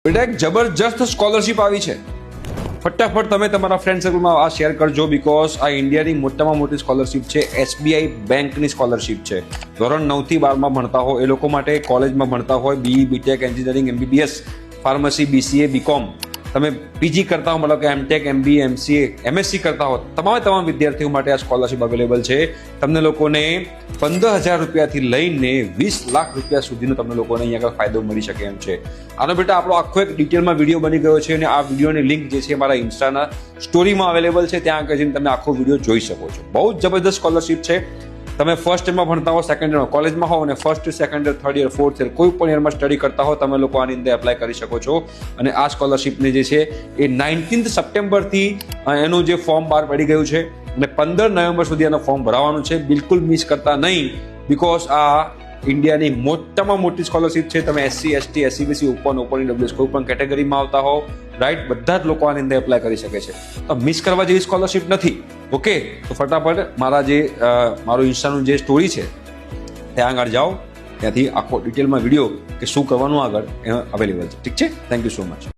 બેટા એક જબરજસ્ત સ્કોલરશિપ આવી છે. ફટાફટ તમે તમારા ફ્રેન્ડ સર્કલમાં આ શેર કરજો, બીકોઝ આ ઇન્ડિયાની મોટામાં મોટી સ્કોલરશિપ છે. SBI બેંકની સ્કોલરશિપ છે. ધોરણ 9 થી 12 માં ભણતા હોય એ લોકો માટે, કોલેજમાં ભણતા હોય, BE, BTech, engineering, MBBS, pharmacy, BCA, BCom, તમે PG કરતા હો, મતલબ કે MTech, MBA, MCA, MSc કરતા હો, તમામ વિદ્યાર્થીઓ માટે આ સ્કોલરશિપ અવેલેબલ છે. તમને લોકોને 15,000 રૂપિયાથી લઈને 20 લાખ રૂપિયા સુધીનો તમને લોકોને અહીંયા આગળ ફાયદો મળી શકે એમ છે. આનો બેટા આપણો આખો એક ડિટેલમાં વિડીયો બની ગયો છે અને આ વિડીયોની લિંક જે છે મારા ઇન્સ્ટાના સ્ટોરીમાં અવેલેબલ છે. ત્યાં આગળ જઈને તમે આખો વિડીયો જોઈ શકો છો. બહુ જ જબરદસ્ત સ્કોલરશિપ છે. તમે ફર્સ્ટ યરમાં ભણતા હો, સેકન્ડ યરમાં કોલેજમાં હો, અને first, second year, third year, fourth year કોઈ પણ યરમાં સ્ટડી કરતા હો, તમે લોકો આની અંદર એપ્લાય કરી શકો છો. અને આ સ્કોલરશિપની જે છે એ 19 સપ્ટેમ્બરથી એનું જે ફોર્મ બહાર પડી ગયું છે અને 15 નવેમ્બર સુધી એનું ફોર્મ ભરાવાનું છે. બિલકુલ મિસ કરતા નહીં, બીકોઝ આ ઇન્ડિયાની મોટામાં મોટી સ્કોલરશિપ છે. તમે SC, ST, SC, BC, open, EWS કોઈ પણ કેટેગરીમાં આવતા હો, રાઈટ, બધા જ લોકો આની અંદર એપ્લાય કરી શકે છે. તો મિસ કરવા જેવી સ્કોલરશિપ નથી. ઓકે, તો ફટાફટ મારું ઇન્સ્ટાનું જે સ્ટોરી છે ત્યાં આગળ જાઓ, ત્યાંથી આખો ડિટેલમાં વિડીયો કે શું કરવાનું આગળ એ અવેલેબલ છે. ઠીક છે, થેન્ક યુ સો મચ.